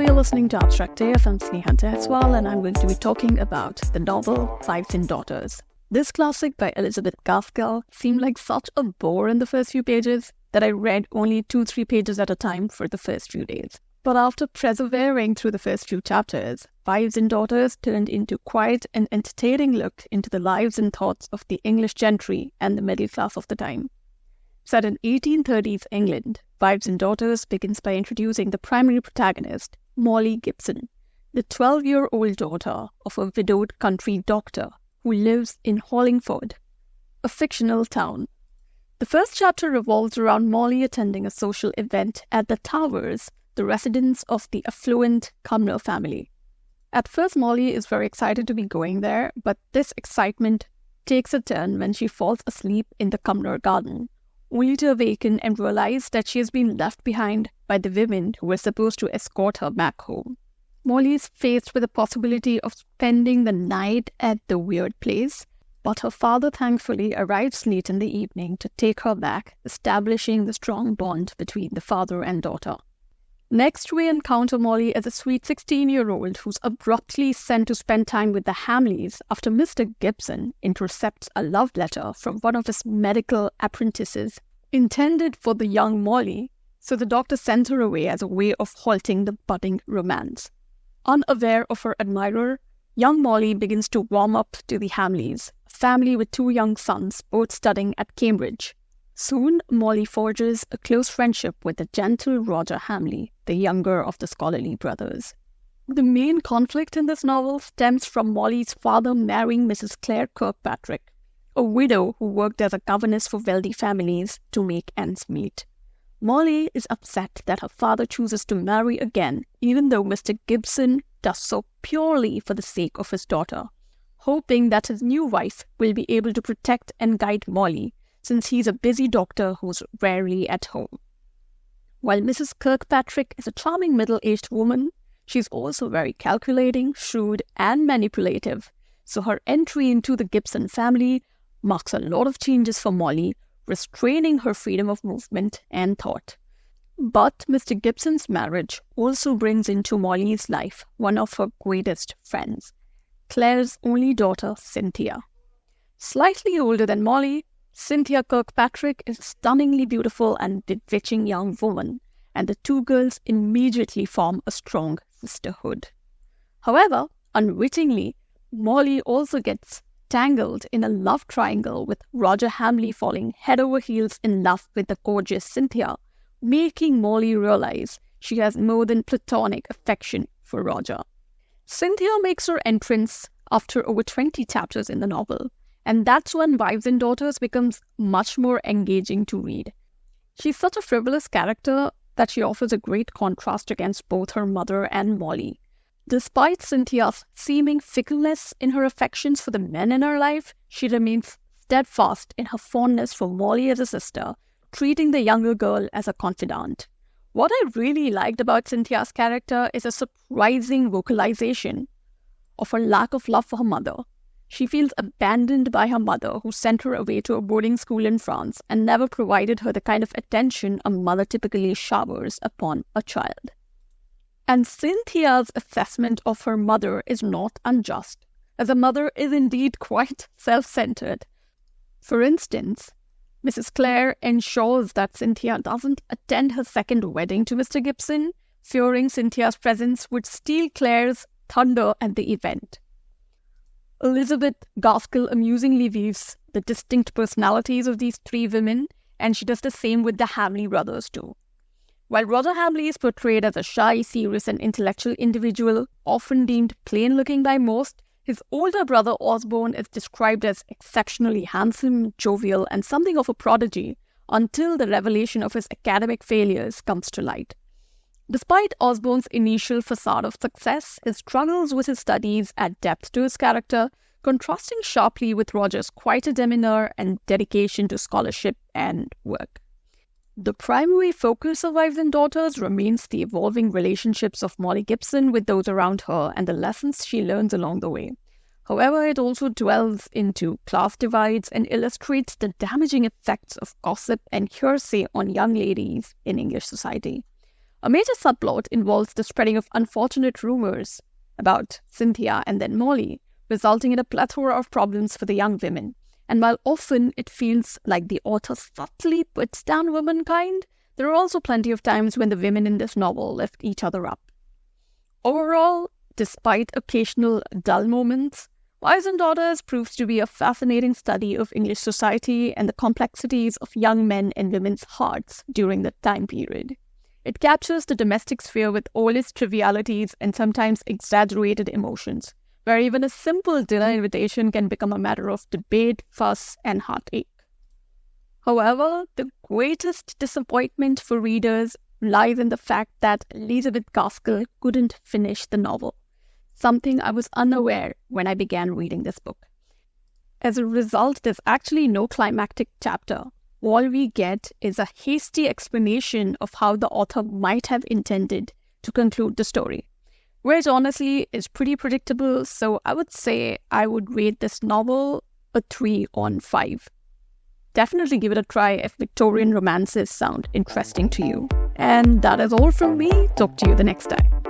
you're listening to Abstract AF. I'm Sneha Jaiswal, and I'm going to be talking about the novel Wives and Daughters. This classic by Elizabeth Gaskell seemed like such a bore in the first few pages that I read only 2-3 pages at a time for the first few days. But after persevering through the first few chapters, Wives and Daughters turned into quite an entertaining look into the lives and thoughts of the English gentry and the middle class of the time. Set in 1830s England, Wives and Daughters begins by introducing the primary protagonist, Molly Gibson, the 12-year-old daughter of a widowed country doctor who lives in Hollingford, a fictional town. The first chapter revolves around Molly attending a social event at the Towers, the residence of the affluent Cumnor family. At first, Molly is very excited to be going there, but this excitement takes a turn when she falls asleep in the Cumnor garden, only to awaken and realize that she has been left behind by the women who were supposed to escort her back home. Molly is faced with the possibility of spending the night at the weird place, but her father thankfully arrives late in the evening to take her back, establishing the strong bond between the father and daughter. Next, we encounter Molly as a sweet 16-year-old who's abruptly sent to spend time with the Hamleys after Mr. Gibson intercepts a love letter from one of his medical apprentices intended for the young Molly, so the doctor sends her away as a way of halting the budding romance. Unaware of her admirer, young Molly begins to warm up to the Hamleys, a family with 2 young sons, both studying at Cambridge. Soon, Molly forges a close friendship with the gentle Roger Hamley, the younger of the scholarly brothers. The main conflict in this novel stems from Molly's father marrying Mrs. Claire Kirkpatrick, a widow who worked as a governess for wealthy families to make ends meet. Molly is upset that her father chooses to marry again, even though Mr. Gibson does so purely for the sake of his daughter, hoping that his new wife will be able to protect and guide Molly, since he's a busy doctor who's rarely at home. While Mrs. Kirkpatrick is a charming middle-aged woman, she's also very calculating, shrewd, and manipulative, so her entry into the Gibson family marks a lot of changes for Molly, restraining her freedom of movement and thought. But Mr. Gibson's marriage also brings into Molly's life one of her greatest friends, Claire's only daughter, Cynthia. Slightly older than Molly, Cynthia Kirkpatrick is a stunningly beautiful and bewitching young woman, and the 2 girls immediately form a strong sisterhood. However, unwittingly, Molly also gets tangled in a love triangle with Roger Hamley falling head over heels in love with the gorgeous Cynthia, making Molly realize she has more than platonic affection for Roger. Cynthia makes her entrance after over 20 chapters in the novel, and that's when Wives and Daughters becomes much more engaging to read. She's such a frivolous character that she offers a great contrast against both her mother and Molly. Despite Cynthia's seeming fickleness in her affections for the men in her life, she remains steadfast in her fondness for Molly as a sister, treating the younger girl as a confidant. What I really liked about Cynthia's character is a surprising vocalization of her lack of love for her mother. She feels abandoned by her mother, who sent her away to a boarding school in France and never provided her the kind of attention a mother typically showers upon a child. And Cynthia's assessment of her mother is not unjust, as a mother is indeed quite self-centered. For instance, Mrs. Clare ensures that Cynthia doesn't attend her second wedding to Mr. Gibson, fearing Cynthia's presence would steal Claire's thunder at the event. Elizabeth Gaskell amusingly weaves the distinct personalities of these 3 women, and she does the same with the Hamley brothers too. While Roger Hamley is portrayed as a shy, serious and intellectual individual, often deemed plain-looking by most, his older brother Osborne is described as exceptionally handsome, jovial and something of a prodigy, until the revelation of his academic failures comes to light. Despite Osborne's initial facade of success, his struggles with his studies add depth to his character, contrasting sharply with Roger's quieter demeanor and dedication to scholarship and work. The primary focus of Wives and Daughters remains the evolving relationships of Molly Gibson with those around her and the lessons she learns along the way. However, it also dwells into class divides and illustrates the damaging effects of gossip and hearsay on young ladies in English society. A major subplot involves the spreading of unfortunate rumors about Cynthia and then Molly, resulting in a plethora of problems for the young women. And while often it feels like the author subtly puts down womankind, there are also plenty of times when the women in this novel lift each other up. Overall, despite occasional dull moments, Wives and Daughters proves to be a fascinating study of English society and the complexities of young men and women's hearts during that time period. It captures the domestic sphere with all its trivialities and sometimes exaggerated emotions, where even a simple dinner invitation can become a matter of debate, fuss, and heartache. However, the greatest disappointment for readers lies in the fact that Elizabeth Gaskell couldn't finish the novel, something I was unaware when I began reading this book. As a result, there's actually no climactic chapter. All we get is a hasty explanation of how the author might have intended to conclude the story, which honestly is pretty predictable, so I would say I would rate this novel a 3 on 5. Definitely give it a try if Victorian romances sound interesting to you. And that is all from me. Talk to you the next time.